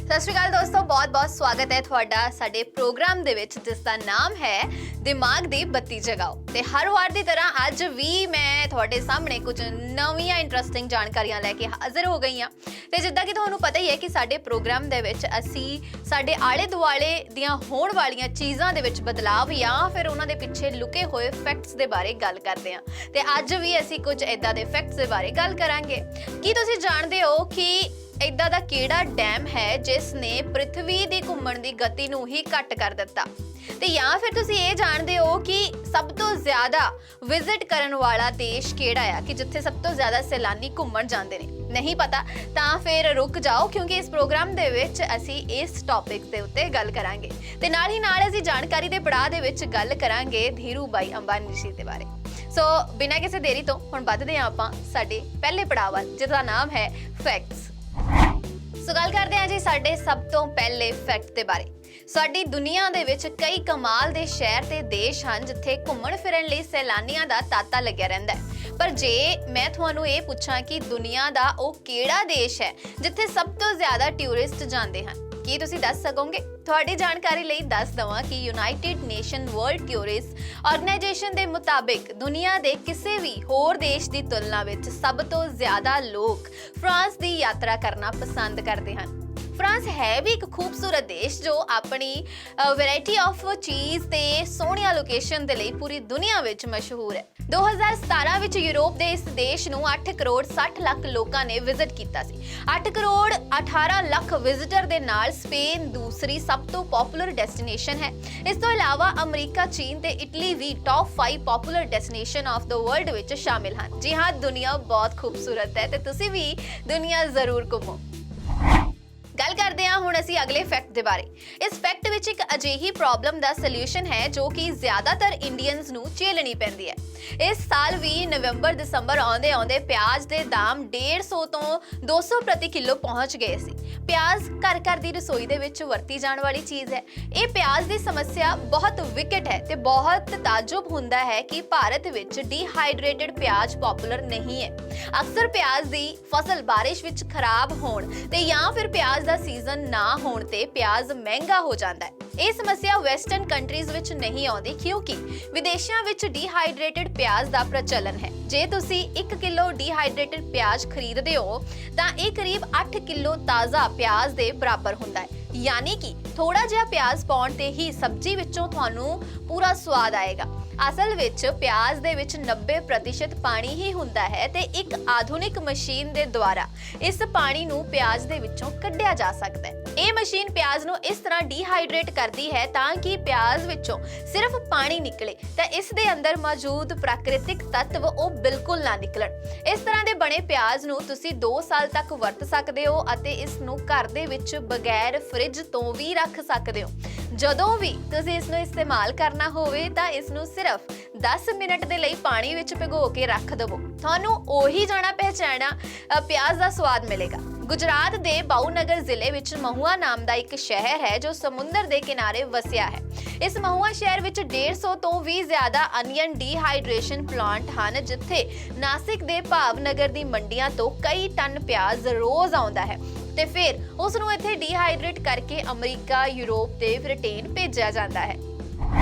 ਸਤਿ ਸ਼੍ਰੀ ਅਕਾਲ ਦੋਸਤੋ, ਬਹੁਤ-ਬਹੁਤ ਸਵਾਗਤ ਹੈ ਤੁਹਾਡਾ ਸਾਡੇ ਪ੍ਰੋਗਰਾਮ ਦੇ ਵਿੱਚ ਜਿਸ ਦਾ ਨਾਮ ਹੈ ਦਿਮਾਗ ਦੀ ਬੱਤੀ ਜਗਾਓ। ਤੇ ਹਰ ਵਾਰ ਦੀ ਤਰ੍ਹਾਂ ਅੱਜ ਵੀ ਮੈਂ ਤੁਹਾਡੇ ਸਾਹਮਣੇ ਕੁਝ ਨਵੀਆਂ ਇੰਟਰਸਟਿੰਗ ਜਾਣਕਾਰੀਆਂ ਲੈ ਕੇ ਹਾਜ਼ਰ ਹੋ ਗਈ ਹਾਂ। ਤੇ ਜਿੱਦਾਂ ਕਿ ਤੁਹਾਨੂੰ ਪਤਾ ਹੀ ਹੈ ਕਿ ਸਾਡੇ ਪ੍ਰੋਗਰਾਮ ਦੇ ਵਿੱਚ ਅਸੀਂ ਸਾਡੇ ਆਲੇ ਦੁਆਲੇ ਦੀਆਂ ਹੋਣ ਵਾਲੀਆਂ ਚੀਜ਼ਾਂ ਦੇ ਵਿੱਚ ਬਦਲਾਵ ਜਾਂ ਫਿਰ ਉਹਨਾਂ ਦੇ ਪਿੱਛੇ ਲੁਕੇ ਹੋਏ ਫੈਕਟਸ ਦੇ ਬਾਰੇ ਗੱਲ ਕਰਦੇ ਹਾਂ। ਤੇ ਅੱਜ ਵੀ ਅਸੀਂ ਕੁਝ ਇਦਾਂ ਦੇ ਫੈਕਟਸ ਦੇ ਬਾਰੇ ਗੱਲ ਕਰਾਂਗੇ। ਕੀ ਤੁਸੀਂ ਜਾਣਦੇ ਹੋ ਕਿ ਇਦਾਂ ਦਾ ਕਿਹੜਾ ਡੈਮ ਹੈ ਜਿਸ ਨੇ ਪ੍ਰਿਥਵੀ ਦੀ ਘੁੰਮਣ ਦੀ ਗਤੀ ਨੂੰ ਹੀ ਘੱਟ ਕਰ ਦਿੱਤਾ? ਤੇ ਜਾਂ ਫਿਰ ਤੁਸੀਂ ਇਹ ਜਾਣਦੇ ਹੋ ਕਿ ਸਭ ਤੋਂ ਜ਼ਿਆਦਾ ਵਿਜ਼ਿਟ ਕਰਨ ਵਾਲਾ ਦੇਸ਼ ਕਿਹੜਾ ਆ, ਕਿ ਜਿੱਥੇ ਸਭ ਤੋਂ ਜ਼ਿਆਦਾ ਸੈਲਾਨੀ ਘੁੰਮਣ ਜਾਂਦੇ ਨੇ? ਨਹੀਂ ਪਤਾ ਤਾਂ ਫਿਰ ਰੁਕ ਜਾਓ, ਕਿਉਂਕਿ ਇਸ ਪ੍ਰੋਗਰਾਮ ਦੇ ਵਿੱਚ ਅਸੀਂ ਇਸ ਟੌਪਿਕ ਦੇ ਉੱਤੇ ਗੱਲ ਕਰਾਂਗੇ ਤੇ ਨਾਲ ਹੀ ਨਾਲ ਅਸੀਂ ਜਾਣਕਾਰੀ ਦੇ ਪੜਾਅ ਦੇ ਵਿੱਚ ਗੱਲ ਕਰਾਂਗੇ ਧੀਰੂ ਭਾਈ ਅੰਬਾਨੀ ਜੀ ਦੇ ਬਾਰੇ। ਸੋ ਬਿਨਾਂ ਕਿਸੇ ਦੇਰੀ ਤੋਂ ਹੁਣ ਵੱਧਦੇ ਹਾਂ ਆਪਾਂ ਸਾਡੇ ਪਹਿਲੇ ਪੜਾਅ ਵੱਲ, ਜਿਸ ਦਾ ਨਾਮ ਹੈ ਫੈਕਟਸ। ਸੋ ਗੱਲ ਕਰਦੇ ਹਾਂ ਜੀ ਸਾਡੇ ਸਭ ਤੋਂ ਪਹਿਲੇ ਫੈਕਟ ਦੇ ਬਾਰੇ। ਸਾਡੀ ਦੁਨੀਆ ਦੇ ਵਿੱਚ ਕਈ ਕਮਾਲ ਦੇ ਸ਼ਹਿਰ ਤੇ ਦੇਸ਼ ਹਨ ਜਿੱਥੇ ਘੁੰਮਣ ਫਿਰਨ ਲਈ ਸੈਲਾਨੀਆਂ ਦਾ ਤਾਂਤਾ ਲੱਗਿਆ ਰਹਿੰਦਾ ਹੈ। ਪਰ ਜੇ ਮੈਂ ਤੁਹਾਨੂੰ ਇਹ ਪੁੱਛਾਂ ਕਿ ਦੁਨੀਆ ਦਾ ਉਹ ਕਿਹੜਾ ਦੇਸ਼ ਹੈ ਜਿੱਥੇ ਸਭ ਤੋਂ ਜ਼ਿਆਦਾ ਟੂਰਿਸਟ ਜਾਂਦੇ ਹਨ, ਕੀ ਤੁਸੀਂ ਦੱਸ ਸਕੋਗੇ? ਤੁਹਾਡੀ ਜਾਣਕਾਰੀ ਲਈ ਦੱਸ ਦਵਾਂ ਕਿ United nation world tourist organisation ਦੇ ਮੁਤਾਬਿਕ ਦੁਨੀਆ ਦੇ ਕਿਸੇ ਵੀ ਹੋਰ ਦੇਸ਼ ਦੀ ਤੁਲਨਾ ਵਿੱਚ ਸਭ ਤੋਂ ਜ਼ਿਆਦਾ ਲੋਕ ਫਰਾਂਸ ਦੀ ਯਾਤਰਾ ਕਰਨਾ ਪਸੰਦ ਕਰਦੇ ਹਨ। ਫਰਾਂਸ ਹੈ ਵੀ ਇੱਕ ਖੂਬਸੂਰਤ ਦੇਸ਼ ਜੋ ਆਪਣੀ ਵੈਰਾਈਟੀ ਆਫ ਚੀਜ਼ ਤੇ ਸੋਹਣੀਆਂ ਲੋਕੇਸ਼ਨ ਦੇ ਲਈ ਪੂਰੀ ਦੁਨੀਆ ਵਿੱਚ ਮਸ਼ਹੂਰ ਹੈ। 2017 ਵਿੱਚ ਯੂਰਪ ਦੇ ਇਸ ਦੇਸ਼ ਨੂੰ 8 ਕਰੋੜ 60 ਲੱਖ ਲੋਕਾਂ ਨੇ ਵਿਜ਼ਿਟ ਕੀਤਾ ਸੀ। 8 ਕਰੋੜ 18 ਲੱਖ ਵਿਜ਼ਿਟਰ ਦੇ ਨਾਲ ਸਪੇਨ ਦੂਸਰੀ ਸਭ ਤੋਂ ਪਪੂਲਰ ਡੈਸਟੀਨੇਸ਼ਨ ਹੈ। ਇਸ ਤੋਂ ਇਲਾਵਾ ਅਮਰੀਕਾ, ਚੀਨ ਤੇ ਇਟਲੀ ਵੀ top 5 popular destination of the world ਵਿੱਚ ਸ਼ਾਮਿਲ ਹਨ। ਜੀ ਹਾਂ, ਦੁਨੀਆ ਬਹੁਤ ਖੂਬਸੂਰਤ ਹੈ ਤੇ ਤੁਸੀਂ ਵੀ ਦੁਨੀਆ ਜ਼ਰੂਰ ਘੁੰਮੋ। ਗੱਲ ਕਰਦੇ ਹਾਂ ਹੁਣ ਅਸੀਂ ਅਗਲੇ ਫੈਕਟ ਦੇ ਬਾਰੇ। ਇਸ ਫੈਕਟ ਵਿੱਚ ਇੱਕ ਅਜਿਹੀ ਪ੍ਰੋਬਲਮ ਦਾ ਸੋਲੂਸ਼ਨ ਹੈ ਜੋ ਕਿ ਜ਼ਿਆਦਾਤਰ ਇੰਡੀਅਨਸ ਨੂੰ ਝੇਲਣੀ ਪੈਂਦੀ ਹੈ। ਇਸ ਸਾਲ ਵੀ ਨਵੰਬਰ ਦਸੰਬਰ ਆਉਂਦੇ ਪਿਆਜ਼ ਦੇ ਦਾਮ 150 ਤੋਂ 200 ਪ੍ਰਤੀ ਕਿਲੋ ਪਹੁੰਚ ਗਏ ਸੀ। ਪਿਆਜ਼ ਘਰ ਘਰ ਦੀ ਰਸੋਈ ਦੇ ਵਿੱਚ ਵਰਤੀ ਜਾਣ ਵਾਲੀ ਚੀਜ਼ ਹੈ। ਇਹ ਪਿਆਜ਼ ਦੀ ਸਮੱਸਿਆ ਬਹੁਤ ਵਿਕਟ ਹੈ ਤੇ ਬਹੁਤ ਤਾਜੁਬ ਹੁੰਦਾ ਹੈ ਕਿ ਭਾਰਤ ਵਿੱਚ ਡੀਹਾਈਡਰੇਟਡ ਪਿਆਜ਼ ਪਪੂਲਰ ਨਹੀਂ ਹੈ। ਅਕਸਰ ਪਿਆਜ਼ ਦੀ ਫਸਲ ਬਾਰਿਸ਼ ਵਿੱਚ ਖਰਾਬ ਹੋਣ ਤੇ ਜਾਂ ਫਿਰ ਪਿਆਜ਼ ਦਾ ਸੀਜ਼ਨ ਨਾ ਹੋਣ ਤੇ ਪਿਆਜ਼ ਮਹਿੰਗਾ ਹੋ ਜਾਂਦਾ ਹੈ। ਇਹ ਸਮੱਸਿਆ ਵੈਸਟਰਨ ਕੰਟਰੀਜ਼ ਵਿੱਚ ਨਹੀਂ ਆਉਂਦੀ ਕਿਉਂਕਿ ਵਿਦੇਸ਼ਾਂ ਵਿੱਚ ਡੀਹਾਈਡਰੇਟਡ ਪਿਆਜ਼ ਦਾ ਪ੍ਰਚਲਨ ਹੈ। ਜੇ ਤੁਸੀਂ 1 ਕਿਲੋ ਡੀਹਾਈਡਰੇਟਡ ਪਿਆਜ਼ ਖਰੀਦਦੇ ਹੋ ਤਾਂ ਇਹ ਕਰੀਬ 8 ਕਿਲੋ ਤਾਜ਼ਾ ਪਿਆਜ਼ ਦੇ ਬਰਾਬਰ ਹੁੰਦਾ ਹੈ। ਯਾਨੀ ਕਿ ਥੋੜਾ ਜਿਹਾ ਪਿਆਜ਼ ਪਾਉਣ ਤੇ ਹੀ ਸਬਜ਼ੀ ਵਿੱਚੋਂ ਤੁਹਾਨੂੰ ਪੂਰਾ ਸਵਾਦ ਆਏਗਾ। ਅਸਲ ਵਿੱਚ ਪਿਆਜ਼ ਦੇ ਵਿੱਚ 90% ਪਾਣੀ ਹੀ ਹੁੰਦਾ ਹੈ ਤੇ ਇੱਕ ਆਧੁਨਿਕ ਮਸ਼ੀਨ ਦੇ ਦੁਆਰਾ ਇਸ ਪਾਣੀ ਨੂੰ ਪਿਆਜ਼ ਦੇ ਵਿੱਚੋਂ ਕੱਢਿਆ ਜਾ ਸਕਦਾ ਹੈ। ਇਹ ਮਸ਼ੀਨ ਪਿਆਜ਼ ਨੂੰ ਇਸ ਤਰ੍ਹਾਂ ਡੀਹਾਈਡਰੇਟ ਕਰਦੀ ਹੈ ਤਾਂ ਕਿ ਪਿਆਜ਼ ਵਿੱਚੋਂ ਸਿਰਫ ਪਾਣੀ ਨਿਕਲੇ ਤਾਂ ਇਸ ਦੇ ਅੰਦਰ ਮੌਜੂਦ ਪ੍ਰਾਕ੍ਰਿਤਿਕ ਤੱਤਵ ਉਹ ਬਿਲਕੁਲ ਨਾ ਨਿਕਲਣ। ਇਸ ਤਰ੍ਹਾਂ ਦੇ ਬਣੇ ਪਿਆਜ਼ ਨੂੰ ਤੁਸੀਂ 2 ਸਾਲ ਤੱਕ ਵਰਤ ਸਕਦੇ ਹੋ ਅਤੇ ਇਸ ਨੂੰ ਘਰ ਦੇ ਵਿੱਚ ਬਗੈਰ ਫ੍ਰਿਜ ਤੋਂ ਵੀ ਰੱਖ ਸਕਦੇ ਹੋ। ਜਦੋਂ ਵੀ ਤੁਸੀਂ ਇਸ ਨੂੰ ਇਸਤੇਮਾਲ ਕਰਨਾ ਹੋਵੇ ਤਾਂ ਇਸ ਨੂੰ ਸਿਰਫ 10 ਮਿੰਟ ਦੇ ਲਈ ਪਾਣੀ ਵਿੱਚ ਭਿਗੋ ਕੇ ਰੱਖ ਦਿਵੋ, ਤੁਹਾਨੂੰ ਉਹੀ ਜਾਣਾ ਪਹਿਚਾਣਾ ਪਿਆਜ਼ ਦਾ ਸਵਾਦ ਮਿਲੇਗਾ। ਗੁਜਰਾਤ ਦੇ ਭਾਵਨਗਰ ਜ਼ਿਲ੍ਹੇ ਵਿੱਚ ਮਹੂਆ ਨਾਮ ਦਾ ਇੱਕ ਸ਼ਹਿਰ ਹੈ ਜੋ ਸਮੁੰਦਰ ਦੇ ਕਿਨਾਰੇ ਵਸਿਆ ਹੈ। ਇਸ ਮਹੂਆ ਸ਼ਹਿਰ ਵਿੱਚ 150 ਤੋਂ ਵੀ ਜ਼ਿਆਦਾ ਅਨੀਅਨ ਡੀਹਾਈਡਰੇਸ਼ਨ ਪਲਾਂਟ ਹਨ ਜਿੱਥੇ ਨਾਸਿਕ ਦੇ ਭਾਵਨਗਰ ਦੀ ਮੰਡੀਆਂ ਤੋਂ ਕਈ ਟਨ ਪਿਆਜ਼ ਰੋਜ਼ ਆਉਂਦਾ ਹੈ ਤੇ ਫਿਰ ਉਸ ਨੂੰ ਇੱਥੇ ਡੀਹਾਈਡਰੇਟ ਕਰਕੇ ਅਮਰੀਕਾ, ਯੂਰਪ ਤੇ ਬ੍ਰਿਟੇਨ ਭੇਜਿਆ ਜਾਂਦਾ ਹੈ।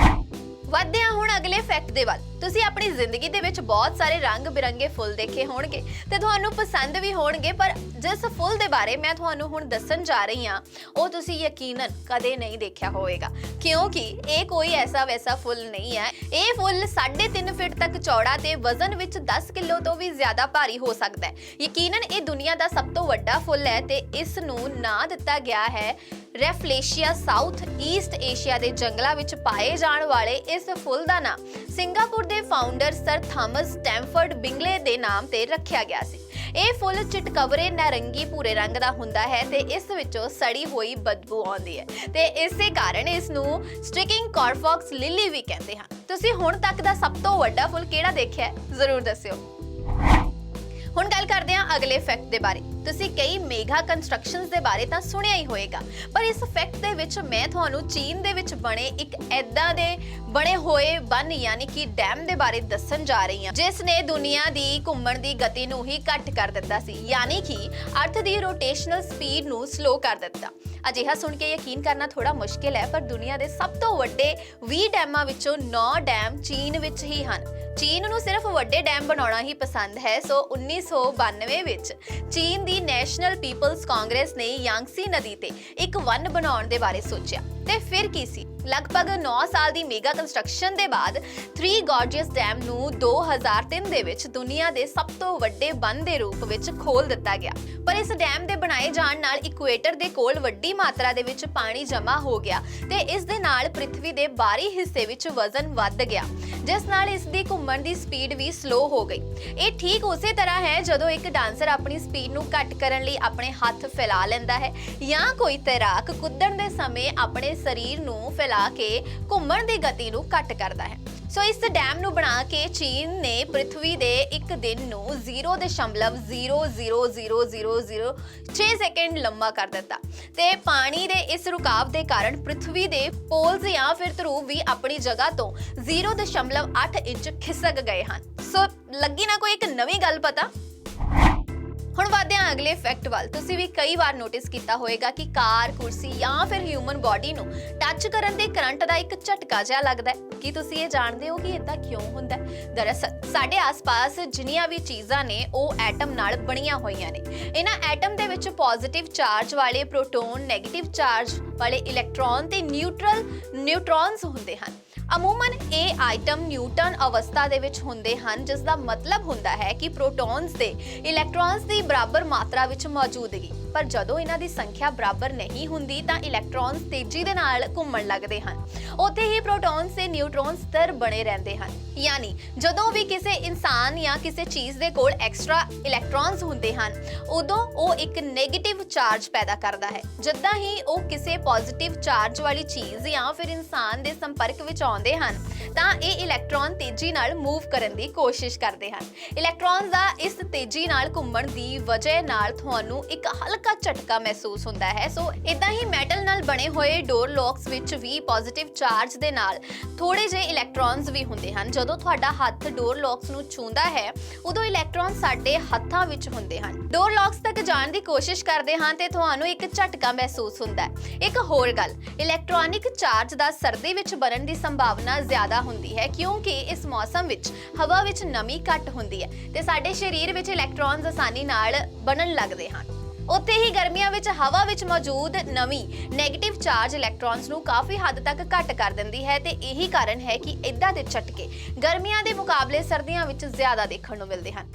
ਵਧਦੇ ਹਾਂ ਹੁਣ ਅਗਲੇ ਫੈਕਟ ਦੇ ਵੱਲ। ਤੁਸੀਂ ਆਪਣੀ ਜ਼ਿੰਦਗੀ ਦੇ ਵਿੱਚ ਬਹੁਤ ਸਾਰੇ ਰੰਗ ਬਿਰੰਗੇ ਫੁੱਲ ਦੇਖੇ ਹੋਣਗੇ ਤੇ ਤੁਹਾਨੂੰ ਪਸੰਦ ਵੀ ਹੋਣਗੇ, ਪਰ ਜਿਸ ਫੁੱਲ ਦੇ ਬਾਰੇ ਮੈਂ ਤੁਹਾਨੂੰ ਹੁਣ ਦੱਸਣ ਜਾ ਰਹੀ ਹਾਂ ਉਹ ਤੁਸੀਂ ਯਕੀਨਨ ਕਦੇ ਨਹੀਂ ਦੇਖਿਆ ਹੋਵੇਗਾ ਕਿਉਂਕਿ ਇਹ ਕੋਈ ਐਸਾ ਵੈਸਾ ਫੁੱਲ ਨਹੀਂ ਹੈ। ਇਹ ਫੁੱਲ 3.5 ਫਿਟ ਤੱਕ ਚੌੜਾ ਤੇ ਵਜ਼ਨ ਵਿੱਚ 10 ਕਿਲੋ ਤੋਂ ਵੀ ਜ਼ਿਆਦਾ ਭਾਰੀ ਹੋ ਸਕਦਾ ਹੈ। ਯਕੀਨਨ ਇਹ ਦੁਨੀਆ ਦਾ ਸਭ ਤੋਂ ਵੱਡਾ ਫੁੱਲ ਹੈ ਤੇ ਇਸ ਨੂੰ ਨਾਂ ਦਿੱਤਾ ਗਿਆ ਹੈ ਰੈਫਲੇਸ਼ੀਆ। ਸਾਊਥ ਈਸਟ ਏਸ਼ੀਆ ਦੇ ਜੰਗਲਾਂ ਵਿੱਚ ਪਾਏ ਜਾਣ ਵਾਲੇ ਇਸ ਫੁੱਲ ਦਾ ਨਾਮ ਸਿੰਗਾਪੁਰ ਦੇ ਫਾਊਂਡਰ ਸਰ ਥਾਮਸ ਸਟੈਮਫੋਰਡ ਬਿੰਗਲੇ ਦੇ ਨਾਮ ਤੇ ਰੱਖਿਆ ਗਿਆ ਸੀ। ਇਹ ਫੁੱਲ ਚਿਤਕਬਰੇ ਨਾਰੰਗੀ ਭੂਰੇ ਰੰਗ ਦਾ ਹੁੰਦਾ ਹੈ ਤੇ ਇਸ ਵਿੱਚੋਂ ਸੜੀ ਹੋਈ ਬਦਬੂ ਆਉਂਦੀ ਹੈ ਤੇ ਇਸੇ ਕਾਰਨ ਇਸ ਨੂੰ ਸਟ੍ਰਿਕਿੰਗ ਕਾਰਫੌਕਸ ਲਿਲੀ ਵੀ ਕਹਿੰਦੇ ਹਨ। ਤੁਸੀਂ ਹੁਣ ਤੱਕ ਦਾ ਸਭ ਤੋਂ ਵੱਡਾ ਫੁੱਲ ਕਿਹੜਾ ਦੇਖਿਆ ਹੈ? ਜ਼ਰੂਰ ਦੱਸਿਓ। ਹੁਣ ਗੱਲ ਕਰਦੇ ਹਾਂ ਅਗਲੇ ਫੈਕਟ ਦੇ ਬਾਰੇ। ਤੁਸੀਂ ਕਈ ਮੇਗਾ ਕੰਸਟਰਕਸ਼ਨਸ ਦੇ ਬਾਰੇ ਤਾਂ ਸੁਣਿਆ ਹੀ ਹੋਏਗਾ, ਪਰ ਇਸ ਫੈਕਟ ਦੇ ਵਿੱਚ ਮੈਂ ਤੁਹਾਨੂੰ ਚੀਨ ਦੇ ਵਿੱਚ ਬਣੇ ਇੱਕ ਐਦਾਂ ਦੇ ਬਣੇ ਹੋਏ ਬੰਨ ਯਾਨੀ ਕਿ ਡੈਮ ਦੇ ਬਾਰੇ ਦੱਸਣ ਜਾ ਰਹੀ ਹਾਂ, ਜਿਸ ਨੇ ਦੁਨੀਆ ਦੀ ਘੁੰਮਣ ਦੀ ਗਤੀ ਨੂੰ ਹੀ ਘੱਟ ਕਰ ਦਿੱਤਾ ਸੀ, ਯਾਨੀ ਕਿ ਅਰਥ ਦੀ ਰੋਟੇਸ਼ਨਲ ਸਪੀਡ ਨੂੰ ਸਲੋ ਕਰ ਦਿੱਤਾ। ਅਜਿਹਾ ਸੁਣ ਕੇ ਯਕੀਨ ਕਰਨਾ ਥੋੜਾ ਮੁਸ਼ਕਿਲ ਹੈ, ਪਰ ਦੁਨੀਆ ਦੇ ਸਭ ਤੋਂ ਵੱਡੇ 20 ਡੈਮਾਂ ਵਿੱਚੋਂ 9 ਡੈਮ ਚੀਨ ਵਿੱਚ ਹੀ ਹਨ। ਚੀਨ ਨੂੰ ਸਿਰਫ ਵੱਡੇ ਡੈਮ ਬਣਾਉਣਾ ਹੀ ਪਸੰਦ ਹੈ, ਸੋ 1992 ਵਿੱਚ ਚੀਨ ਦੀ ਨੈਸ਼ਨਲ ਪੀਪਲਸ ਕਾਂਗਰਸ ਨੇ ਯਾਂਗਸੀ ਨਦੀ ਤੇ ਇੱਕ ਬੰਨ ਬਣਾਉਣ ਦੇ ਬਾਰੇ ਸੋਚਿਆ ਤੇ ਫਿਰ ਕੀ ਸੀ, ਲਗਭਗ 9 ਸਾਲ ਦੀ ਮੇਗਾ ਕੰਸਟਰਕਸ਼ਨ ਦੇ ਬਾਅਦ 3 ਗੋਰਜੀਅਸ ਡੈਮ ਨੂੰ 2003 ਦੇ ਵਿੱਚ ਦੁਨੀਆ ਦੇ ਸਭ ਤੋਂ ਵੱਡੇ ਬੰਨ ਦੇ ਰੂਪ ਵਿੱਚ ਖੋਲ ਦਿੱਤਾ ਗਿਆ। ਪਰ ਇਸ ਡੈਮ ਦੇ ਬਣਾਏ ਜਾਣ ਨਾਲ ਇਕੁਏਟਰ ਦੇ ਕੋਲ ਵੱਡੀ ਮਾਤਰਾ ਦੇ ਵਿੱਚ ਪਾਣੀ ਜਮ੍ਹਾਂ ਹੋ ਗਿਆ ਤੇ ਇਸ ਦੇ ਨਾਲ ਪ੍ਰਿਥਵੀ ਦੇ ਬਾਹਰੀ ਹਿੱਸੇ ਵਿੱਚ ਵਜ਼ਨ ਵੱਧ ਗਿਆ, ਜਿਸ ਨਾਲ ਇਸ ਦੀ ਘੁੰਮਣ ਦੀ ਸਪੀਡ ਵੀ ਸਲੋ ਹੋ ਗਈ। ਇਹ ਠੀਕ ਉਸੇ ਤਰ੍ਹਾਂ ਹੈ ਜਦੋਂ ਇੱਕ ਡਾਂਸਰ ਆਪਣੀ ਸਪੀਡ ਨੂੰ ਘੱਟ ਕਰਨ ਲਈ ਆਪਣੇ ਹੱਥ ਫੈਲਾ ਲੈਂਦਾ ਹੈ ਜਾਂ ਕੋਈ ਤੈਰਾਕ ਕੁੱਦਣ ਦੇ ਸਮੇਂ ਆਪਣੇ ਸਰੀਰ ਨੂੰ ਫੈਲਾ ਕੇ ਘੁੰਮਣ ਦੀ ਗਤੀ ਨੂੰ ਘੱਟ ਕਰਦਾ ਹੈ। ਸੋ ਇਸ ਡੈਮ ਨੂੰ ਬਣਾ ਕੇ ਚੀਨ ਨੇ ਪ੍ਰਿਥਵੀ ਦੇ ਇੱਕ ਦਿਨ ਨੂੰ 0.00006 ਸੈਕਿੰਡ ਲੰਮਾ ਕਰ ਦਿੱਤਾ ਤੇ ਪਾਣੀ ਦੇ ਇਸ ਰੁਕਾਵ ਦੇ ਕਾਰਨ ਪ੍ਰਿਥਵੀ ਦੇ ਪੋਲਸ ਜਾਂ ਫਿਰ ਧਰੁਵ ਵੀ ਆਪਣੀ ਜਗ੍ਹਾ ਤੋਂ 0.8 ਇੰਚ ਖਿਸਕ ਗਏ ਹਨ। ਸੋ ਲੱਗੀ ਨਾ ਕੋਈ ਇੱਕ ਨਵੀਂ ਗੱਲ ਪਤਾ। ਹੁਣ ਵਧਦੇ ਹਾਂ ਅਗਲੇ ਫੈਕਟ ਵੱਲ। ਤੁਸੀਂ ਵੀ ਕਈ ਵਾਰ ਨੋਟਿਸ ਕੀਤਾ ਹੋਵੇਗਾ ਕਿ ਕਾਰ, ਕੁਰਸੀ ਜਾਂ ਫਿਰ ਹਿਊਮਨ ਬਾਡੀ ਨੂੰ ਟੱਚ ਕਰਨ ਤੇ ਕਰੰਟ ਦਾ ਇੱਕ ਝਟਕਾ ਜਿਹਾ ਲੱਗਦਾ ਹੈ। ਕੀ ਤੁਸੀਂ ਇਹ ਜਾਣਦੇ ਹੋ ਕਿ ਇਦਾਂ ਕਿਉਂ ਹੁੰਦਾ ਹੈ? ਦਰਅਸਲ ਸਾਡੇ ਆਸ-ਪਾਸ ਜਿੰਨੀਆਂ ਵੀ ਚੀਜ਼ਾਂ ਨੇ ਉਹ ਐਟਮ ਨਾਲ ਬਣੀਆਂ ਹੋਈਆਂ ਨੇ। ਇਹਨਾਂ ਐਟਮ ਦੇ ਵਿੱਚ ਪੋਜ਼ਿਟਿਵ ਚਾਰਜ ਵਾਲੇ ਪ੍ਰੋਟੋਨ, ਨੈਗੇਟਿਵ ਚਾਰਜ ਵਾਲੇ ਇਲੈਕਟ੍ਰੋਨ ਤੇ ਨਿਊਟਰॉन्स ਹੁੰਦੇ ਹਨ। ਅਮੂਮਨ ਇਹ ਆਈਟਮ ਨਿਊਟਨ ਅਵਸਥਾ ਦੇ ਵਿੱਚ ਹੁੰਦੇ ਹਨ, ਜਿਸ ਦਾ ਮਤਲਬ ਹੁੰਦਾ ਹੈ ਕਿ ਪ੍ਰੋਟੋਨਸ ਤੇ ਇਲੈਕਟ੍ਰੋਨਸ ਦੀ ਬਰਾਬਰ ਮਾਤਰਾ ਵਿੱਚ ਮੌਜੂਦਗੀ। ਪਰ ਜਦੋਂ ਇਹਨਾਂ ਦੀ ਸੰਖਿਆ ਬਰਾਬਰ ਨਹੀਂ ਹੁੰਦੀ ਤਾਂ ਇਲੈਕਟ੍ਰੋਨਸ ਤੇਜ਼ੀ ਦੇ ਨਾਲ ਘੁੰਮਣ ਲੱਗਦੇ ਹਨ। ਉੱਥੇ ਹੀ ਪ੍ਰੋਟੋਨਸ ਤੇ ਨਿਊਟਰॉन्स ਸਥਿਰ ਬਣੇ ਰਹਿੰਦੇ ਹਨ। ਯਾਨੀ ਜਦੋਂ ਵੀ ਕਿਸੇ ਇਨਸਾਨ ਜਾਂ ਕਿਸੇ ਚੀਜ਼ ਦੇ ਕੋਲ ਐਕਸਟਰਾ ਇਲੈਕਟ੍ਰੋਨਸ ਹੁੰਦੇ ਹਨ, ਉਦੋਂ ਉਹ ਇੱਕ ਨੈਗੇਟਿਵ ਚਾਰਜ ਪੈਦਾ ਕਰਦਾ ਹੈ। ਜਿੱਦਾਂ ਹੀ ਉਹ ਕਿਸੇ ਪੋਜ਼ਿਟਿਵ ਚਾਰਜ ਵਾਲੀ ਚੀਜ਼ ਜਾਂ ਫਿਰ ਇਨਸਾਨ ਦੇ ਸੰਪਰਕ ਵਿੱਚ ਆਉਂਦੇ ਹਨ ਤਾਂ ਇਹ ਇਲੈਕਟ੍ਰੋਨ ਤੇਜ਼ੀ ਨਾਲ ਮੂਵ ਕਰਨ ਦੀ ਕੋਸ਼ਿਸ਼ ਕਰਦੇ ਹਨ। ਇਲੈਕਟ੍ਰੋਨਸ ਦਾ ਇਸ ਤੇਜ਼ੀ ਨਾਲ ਘੁੰਮਣ ਦੀ ਵਜ੍ਹਾ ਨਾਲ ਤੁਹਾਨੂੰ ਇੱਕ ਹਲਕਾ ਝਟਕਾ ਮਹਿਸੂਸ ਹੁੰਦਾ ਹੈ। ਸੋ ਇਦਾਂ ਹੀ ਮੈਟਲ ਨਾਲ ਬਣੇ ਹੋਏ ਡੋਰ ਲੌਕਸ ਵਿੱਚ ਵੀ ਪੋਜ਼ਿਟਿਵ ਚਾਰਜ ਦੇ ਨਾਲ ਥੋੜੇ ਜਿਹੇ ਇਲੈਕਟ੍ਰੋਨਸ ਵੀ ਹੁੰਦੇ ਹਨ। ਜਦੋਂ ਤੁਹਾਡਾ ਹੱਥ ਡੋਰ ਲੌਕਸ ਨੂੰ ਛੂੰਹਦਾ ਹੈ ਉਦੋਂ ਇਲੈਕਟ੍ਰੋਨ ਸਾਡੇ ਹੱਥਾਂ ਵਿੱਚ ਹੁੰਦੇ ਹਨ। ਡੋਰ ਲੌਕਸ ਤੱਕ ਜਾਣ ਦੀ ਕੋਸ਼ਿਸ਼ ਕਰਦੇ ਹਾਂ ਤੇ ਤੁਹਾਨੂੰ ਇੱਕ ਝਟਕਾ ਮਹਿਸੂਸ ਹੁੰਦਾ ਹੈ। ਇੱਕ ਹੋਰ ਗੱਲ, ਇਲੈਕਟ੍ਰੋਨਿਕ ਚਾਰਜ ਦਾ ਸਰਦੀ ਵਿੱਚ ਬਣਨ ਦੀ ਸੰਭਾਵਨਾ ਜ਼ਿਆਦਾ ਹੁੰਦੀ ਹੈ ਕਿਉਂਕਿ ਇਸ ਮੌਸਮ ਵਿੱਚ ਹਵਾ ਵਿੱਚ ਨਮੀ ਘੱਟ ਹੁੰਦੀ ਹੈ ਤੇ ਸਾਡੇ ਸਰੀਰ ਵਿੱਚ ਇਲੈਕਟ੍ਰੋਨਸ ਆਸਾਨੀ ਨਾਲ ਬਣਨ ਲੱਗਦੇ ਹਨ। ਉੱਥੇ ਹੀ ਗਰਮੀਆਂ ਵਿੱਚ ਹਵਾ ਵਿੱਚ ਮੌਜੂਦ ਨਮੀ ਨੈਗੇਟਿਵ ਚਾਰਜ ਇਲੈਕਟ੍ਰੋਨਸ ਨੂੰ ਕਾਫੀ ਹੱਦ ਤੱਕ ਘੱਟ ਕਰ ਦਿੰਦੀ ਹੈ ਤੇ ਇਹੀ ਕਾਰਨ ਹੈ ਕਿ ਇਦਾਂ ਦੇ ਝਟਕੇ ਗਰਮੀਆਂ ਦੇ ਮੁਕਾਬਲੇ ਸਰਦੀਆਂ ਵਿੱਚ ਜ਼ਿਆਦਾ ਦੇਖਣ ਨੂੰ ਮਿਲਦੇ ਹਨ।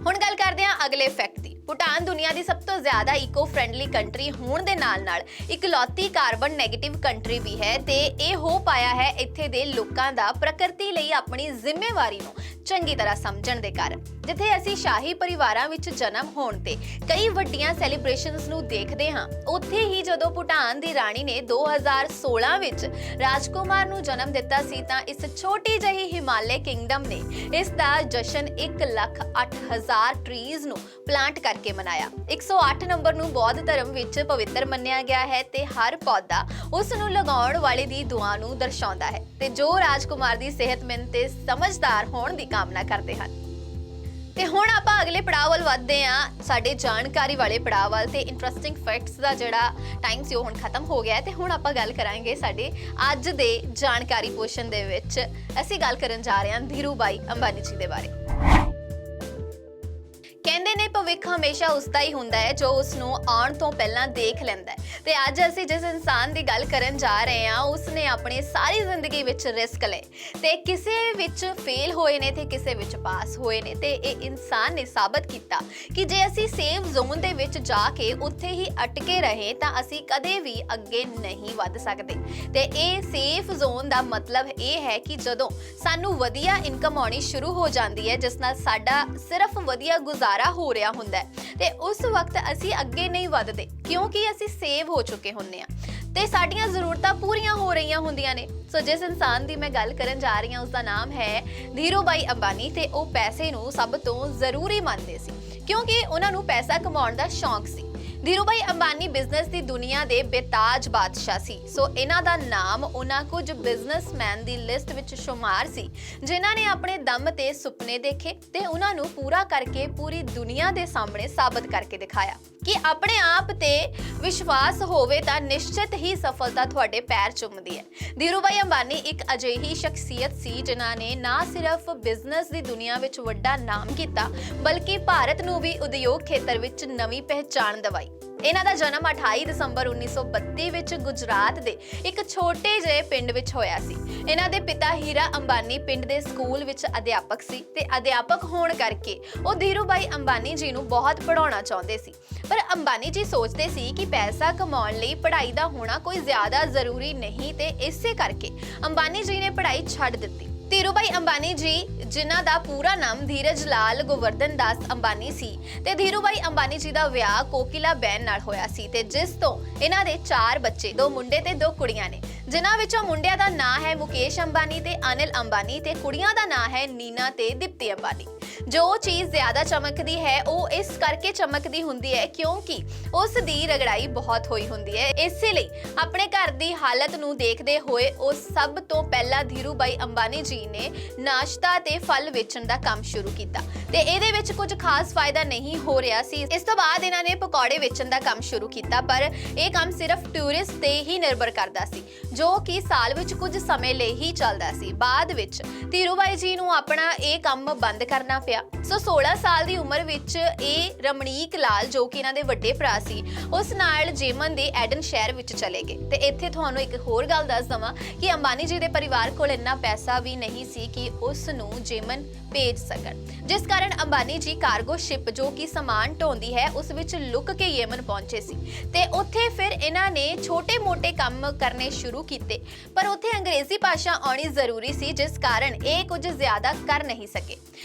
ਹੁਣ ਗੱਲ ਕਰਦੇ ਹਾਂ ਅਗਲੇ ਫੈਕਟ ਦੀ। ਭੂਟਾਨ ਦੁਨੀਆ ਦੀ ਸਭ ਤੋਂ ਜ਼ਿਆਦਾ ਇਕੋ ਫ੍ਰੈਂਡਲੀ ਕੰਟਰੀ ਹੋਣ ਦੇ ਨਾਲ ਇਕਲੌਤੀ ਕਾਰਬਨ ਨੈਗੇਟਿਵ ਕੰਟਰੀ ਵੀ ਹੈ ਤੇ ਇਹ ਹੋ ਪਾਇਆ ਹੈ ਇੱਥੇ ਦੇ ਲੋਕਾਂ ਦਾ ਪ੍ਰਕਿਰਤੀ ਲਈ ਆਪਣੀ ਜ਼ਿੰਮੇਵਾਰੀ ਨੂੰ ਚੰਗੀ ਤਰ੍ਹਾਂ ਸਮਝਣ ਦੇ ਕਾਰਨ। ਜਿੱਥੇ ਅਸੀਂ ਸ਼ਾਹੀ ਪਰਿਵਾਰਾਂ ਵਿੱਚ ਜਨਮ ਹੋਣ ਤੇ ਕਈ ਵੱਡੀਆਂ ਸੈਲੀਬ੍ਰੇਸ਼ਨਸ ਨੂੰ ਦੇਖਦੇ ਹਾਂ, ਉੱਥੇ ਹੀ ਜਦੋਂ ਭੂਟਾਨ ਦੀ ਰਾਣੀ ਨੇ 2016 ਵਿੱਚ ਰਾਜਕੁਮਾਰ ਨੂੰ ਜਨਮ ਦਿੱਤਾ ਸੀ ਤਾਂ ਇਸ ਛੋਟੀ ਜਿਹੀ ਹਿਮਾਲਯ ਕਿੰਗਡਮ ਨੇ ਇਸ ਦਾ ਜਸ਼ਨ 1,08,000 ਟਰੀਜ਼ ਨੂੰ ਪਲਾਂਟ ਕਰਕੇ ਮਨਾਇਆ। 108 ਨੰਬਰ ਨੂੰ ਬੌਧ ਧਰਮ ਵਿੱਚ ਪਵਿੱਤਰ ਮੰਨਿਆ ਗਿਆ ਹੈ ਤੇ ਹਰ ਪੌਦਾ ਉਸ ਨੂੰ ਲਗਾਉਣ ਵਾਲੇ ਦੀ ਦੁਆ ਨੂੰ ਦਰਸਾਉਂਦਾ ਹੈ ਤੇ ਜੋ ਰਾਜਕੁਮਾਰ ਦੀ ਸਿਹਤਮੰਦ ਤੇ ਸਮਝਦਾਰ ਹੋਣ ਦੀ ਕਾਮਨਾ ਕਰਦੇ ਹਨ। ਤੇ ਹੁਣ ਆਪਾਂ ਅਗਲੇ ਪੜਾਅ ਵੱਲ ਵਧਦੇ ਹਾਂ, ਸਾਡੇ ਜਾਣਕਾਰੀ ਵਾਲੇ ਪੜਾਅ ਵੱਲ। ਤੇ ਇੰਟਰਸਟਿੰਗ ਫੈਕਟਸ ਦਾ ਜਿਹੜਾ ਟਾਈਮ ਸੀ ਉਹ ਹੁਣ ਖਤਮ ਹੋ ਗਿਆ ਹੈ ਤੇ ਹੁਣ ਆਪਾਂ ਗੱਲ ਕਰਾਂਗੇ ਸਾਡੇ ਅੱਜ ਦੇ ਜਾਣਕਾਰੀ ਪੋਸ਼ਨ ਦੇ ਵਿੱਚ। ਅਸੀਂ ਗੱਲ ਕਰਨ ਜਾ ਰਹੇ ਹਾਂ ਧੀਰੂਭਾਈ ਅੰਬਾਨੀ ਜੀ ਦੇ ਬਾਰੇ। ਕਹਿੰਦੇ ਨੇ ਭਵਿੱਖ ਹਮੇਸ਼ਾ ਉਸ ਦਾ ਹੀ ਹੁੰਦਾ ਹੈ ਜੋ ਉਸ ਨੂੰ ਆਉਣ ਤੋਂ ਪਹਿਲਾਂ ਦੇਖ ਲੈਂਦਾ ਹੈ ਤੇ ਅੱਜ ਅਸੀਂ ਜਿਸ ਇਨਸਾਨ ਦੀ ਗੱਲ ਕਰਨ ਜਾ ਰਹੇ ਹਾਂ ਉਸਨੇ ਆਪਣੀ ਸਾਰੀ ਜ਼ਿੰਦਗੀ ਵਿੱਚ ਰਿਸਕ ਲਏ ਤੇ ਕਿਸੇ ਵਿੱਚ ਫੇਲ ਹੋਏ ਨੇ ਤੇ ਕਿਸੇ ਵਿੱਚ ਪਾਸ ਹੋਏ ਨੇ ਤੇ ਇਹ ਇਨਸਾਨ ਨੇ ਸਾਬਤ ਕੀਤਾ ਕਿ ਜੇ ਅਸੀਂ ਸੇਫ ਜ਼ੋਨ ਦੇ ਵਿੱਚ ਜਾ ਕੇ ਉੱਥੇ ਹੀ ਅਟਕੇ ਰਹੇ ਤਾਂ ਅਸੀਂ ਕਦੇ ਵੀ ਅੱਗੇ ਨਹੀਂ ਵੱਧ ਸਕਦੇ। ਤੇ ਇਹ ਸੇਫ ਜ਼ੋਨ ਦਾ ਮਤਲਬ ਇਹ ਹੈ ਕਿ ਜਦੋਂ ਸਾਨੂੰ ਵਧੀਆ ਇਨਕਮ ਆਉਣੀ ਸ਼ੁਰੂ ਹੋ ਜਾਂਦੀ ਹੈ ਜਿਸ ਨਾਲ ਸਾਡਾ ਸਿਰਫ ਵਧੀਆ ਗੁਜ਼ਾਰਾ ਹੋ ਰਿਹਾ ਹੁੰਦਾ ਹੈ ਤੇ ਉਸ ਵਕਤ ਅਸੀਂ ਅੱਗੇ ਨਹੀਂ ਵਧਦੇ ਕਿਉਂਕਿ ਅਸੀਂ ਸੇਵ ਹੋ ਚੁੱਕੇ ਹੁੰਦੇ ਆ ਤੇ ਸਾਡੀਆਂ ਜ਼ਰੂਰਤਾਂ ਪੂਰੀਆਂ ਹੋ ਰਹੀਆਂ ਹੁੰਦੀਆਂ ਨੇ। ਸੋ ਜਿਸ ਇਨਸਾਨ ਦੀ ਮੈਂ ਗੱਲ ਕਰਨ ਜਾ ਰਹੀ ਹਾਂ ਉਸ ਦਾ ਨਾਮ ਹੈ ਧੀਰੂਭਾਈ ਅੰਬਾਨੀ ਤੇ ਉਹ ਪੈਸੇ ਨੂੰ ਸਭ ਤੋਂ ਜ਼ਰੂਰੀ ਮੰਨਦੇ ਸੀ ਕਿਉਂਕਿ ਉਹਨਾਂ ਨੂੰ ਪੈਸਾ ਕਮਾਉਣ ਦਾ ਸ਼ੌਂਕ ਸੀ। ਧੀਰੂਭਾਈ ਅੰਬਾਨੀ ਬਿਜ਼ਨਸ ਦੀ ਦੁਨੀਆ ਦੇ ਬੇਤਾਜ ਬਾਦਸ਼ਾਹ ਸੀ। ਸੋ ਇਹਨਾਂ ਦਾ ਨਾਮ ਉਹਨਾਂ ਕੁਝ ਬਿਜ਼ਨਸਮੈਨ ਦੀ ਲਿਸਟ ਵਿੱਚ ਸ਼ੁਮਾਰ ਸੀ ਜਿਨ੍ਹਾਂ ਨੇ ਆਪਣੇ ਦਮ ਤੇ ਸੁਪਨੇ ਦੇਖੇ ਤੇ ਉਹਨਾਂ ਨੂੰ ਪੂਰਾ ਕਰਕੇ ਪੂਰੀ ਦੁਨੀਆ ਦੇ ਸਾਹਮਣੇ ਸਾਬਤ ਕਰਕੇ ਦਿਖਾਇਆ ਕਿ ਆਪਣੇ ਆਪ ਤੇ ਵਿਸ਼ਵਾਸ ਹੋਵੇ ਤਾਂ ਨਿਸ਼ਚਿਤ ਹੀ ਸਫਲਤਾ ਤੁਹਾਡੇ ਪੈਰ ਚੁੰਮਦੀ ਹੈ। ਧੀਰੂਭਾਈ ਅੰਬਾਨੀ ਇੱਕ ਅਜਿਹੀ ਸ਼ਖਸੀਅਤ ਸੀ ਜਿਨ੍ਹਾਂ ਨੇ ਨਾ ਸਿਰਫ ਬਿਜ਼ਨਸ ਦੀ ਦੁਨੀਆ ਵਿੱਚ ਵੱਡਾ ਨਾਮ ਕੀਤਾ ਬਲਕਿ ਭਾਰਤ ਨੂੰ ਵੀ ਉਦਯੋਗ ਖੇਤਰ ਵਿੱਚ ਨਵੀਂ ਪਹਿਚਾਣ ਦਿਵਾਈ। ਇਹਨਾਂ ਦਾ ਜਨਮ 28 ਦਸੰਬਰ 1932 ਵਿੱਚ ਗੁਜਰਾਤ ਦੇ ਇੱਕ ਛੋਟੇ ਜਿਹੇ ਪਿੰਡ ਵਿੱਚ ਹੋਇਆ ਸੀ। ਇਹਨਾਂ ਦੇ ਪਿਤਾ ਹੀਰਾ ਅੰਬਾਨੀ ਪਿੰਡ ਦੇ ਸਕੂਲ ਵਿੱਚ ਅਧਿਆਪਕ ਸੀ ਤੇ ਅਧਿਆਪਕ ਹੋਣ ਕਰਕੇ ਉਹ ਧੀਰੂਭਾਈ ਅੰਬਾਨੀ ਜੀ ਨੂੰ ਬਹੁਤ ਪੜਾਉਣਾ ਚਾਹੁੰਦੇ ਸੀ। ਪਰ ਅੰਬਾਨੀ ਜੀ ਸੋਚਦੇ ਸੀ ਕਿ ਪੈਸਾ ਕਮਾਉਣ ਲਈ ਪੜ੍ਹਾਈ ਦਾ ਹੋਣਾ ਕੋਈ ਜ਼ਿਆਦਾ ਜ਼ਰੂਰੀ ਨਹੀਂ ਤੇ ਇਸੇ ਕਰਕੇ ਅੰਬਾਨੀ ਜੀ ਨੇ ਪੜ੍ਹਾਈ ਛੱਡ ਦਿੱਤੀ। ਧੀਰੂਭਾਈ ਅੰਬਾਨੀ ਜੀ ਜਿਨ੍ਹਾਂ ਦਾ ਪੂਰਾ ਨਾਮ ਧੀਰਜ ਲਾਲ ਗੋਵਰਧਨ ਦਾਸ ਅੰਬਾਨੀ ਸੀ ਤੇ ਧੀਰੂਭਾਈ ਅੰਬਾਨੀ ਜੀ ਦਾ ਵਿਆਹ ਕੋਕਿਲਾ ਬੈਨ ਨਾਲ ਹੋਇਆ ਸੀ ਤੇ ਜਿਸ ਤੋਂ ਇਹਨਾਂ ਦੇ 4 ਬੱਚੇ 2 ਮੁੰਡੇ ਤੇ 2 ਕੁੜੀਆਂ ਨੇ, ਜਿਨ੍ਹਾਂ ਵਿੱਚੋਂ ਮੁੰਡਿਆਂ ਦਾ ਨਾਂ ਹੈ ਮੁਕੇਸ਼ ਅੰਬਾਨੀ ਤੇ ਅਨਿਲ ਅੰਬਾਨੀ ਤੇ ਕੁੜੀਆਂ ਦਾ ਨਾਂ ਹੈ ਨੀਨਾ ਤੇ ਦੀਪਤੀ ਅੰਬਾਨੀ। ਜੋ ਚੀਜ਼ ਜ਼ਿਆਦਾ ਚਮਕਦੀ ਹੈ ਉਹ ਇਸ ਕਰਕੇ ਚਮਕਦੀ ਹੁੰਦੀ ਹੈ ਕਿਉਂਕਿ ਉਸ ਦੀ ਰਗੜਾਈ ਬਹੁਤ ਹੋਈ ਹੁੰਦੀ ਹੈ। ਇਸੇ ਲਈ ਆਪਣੇ ਘਰ ਦੀ ਹਾਲਤ ਨੂੰ ਦੇਖਦੇ ਹੋਏ ਉਹ ਸਭ ਤੋਂ ਪਹਿਲਾਂ ਧੀਰੂਭਾਈ ਅੰਬਾਨੀ ਜੀ ਨੇ ਨਾਸ਼ਤਾ ਤੇ ਫਲ ਵੇਚਣ ਦਾ ਕੰਮ ਸ਼ੁਰੂ ਕੀਤਾ ਤੇ ਇਹਦੇ ਵਿੱਚ ਕੁਝ ਖਾਸ ਫਾਇਦਾ ਨਹੀਂ ਹੋ ਰਿਹਾ ਸੀ। ਇਸ ਤੋਂ ਬਾਅਦ ਇਹਨਾਂ ਨੇ ਪਕੌੜੇ ਵੇਚਣ ਦਾ ਕੰਮ ਸ਼ੁਰੂ ਕੀਤਾ ਪਰ ਇਹ ਕੰਮ ਸਿਰਫ ਟੂਰਿਸਟ ਤੇ ਹੀ ਨਿਰਭਰ ਕਰਦਾ ਸੀ ਜੋ ਕਿ ਸਾਲ ਵਿੱਚ ਕੁਝ ਸਮੇਂ ਲਈ ਹੀ ਚੱਲਦਾ ਸੀ। ਬਾਅਦ ਵਿੱਚ ਧੀਰੂਭਾਈ ਜੀ ਨੂੰ ਆਪਣਾ ਇਹ ਕੰਮ ਬੰਦ ਕਰਨਾ ਪਿਆ। ਸੋ 16 ਸਾਲ ਦੀ ਉਮਰ ਵਿੱਚ ਇਹ ਰਮਣੀਕ ਲਾਲ ਜੋ ਕਿ ਇਹਨਾਂ ਦੇ ਵੱਡੇ ਭਰਾ ਸੀ ਉਸ ਨਾਲ ਜੇਮਨ ਦੇ ਐਡਨ ਸ਼ਹਿਰ ਵਿੱਚ ਚਲੇ ਗਏ। ਤੇ ਇੱਥੇ ਤੁਹਾਨੂੰ ਇੱਕ ਹੋਰ ਗੱਲ ਦੱਸ ਦਵਾਂ ਕਿ ਅੰਬਾਨੀ ਜੀ ਦੇ ਪਰਿਵਾਰ ਕੋਲ ਇੰਨਾ ਪੈਸਾ ਵੀ ਨਹੀਂ ਸੀ ਕਿ ਉਸ ਨੂੰ ਜੇਮਨ ਭੇਜ ਸਕਣ, ਜਿਸ ਕਾਰਨ ਅੰਬਾਨੀ ਜੀ ਕਾਰਗੋ ਸ਼ਿਪ ਜੋ ਕਿ ਸਮਾਨ ਢੋਂਦੀ ਹੈ ਉਸ ਵਿੱਚ ਲੁਕ ਕੇ ਯੇਮਨ ਪਹੁੰਚੇ ਸੀ ਤੇ ਉੱਥੇ ਫਿਰ ਇਹਨਾਂ ਨੇ ਛੋਟੇ-ਮੋਟੇ ਕੰਮ ਕਰਨੇ ਸ਼ੁਰੂ ਕੀਤੇ ਪਰ ਉੱਥੇ ਅੰਗਰੇਜ਼ੀ ਭਾਸ਼ਾ ਆਉਣੀ ਜ਼ਰੂਰੀ ਸੀ ਜਿਸ ਕਾਰਨ ਇਹ ਕੁਝ ਜ਼ਿਆਦਾ ਕਰ ਨਹੀਂ ਸਕੇ,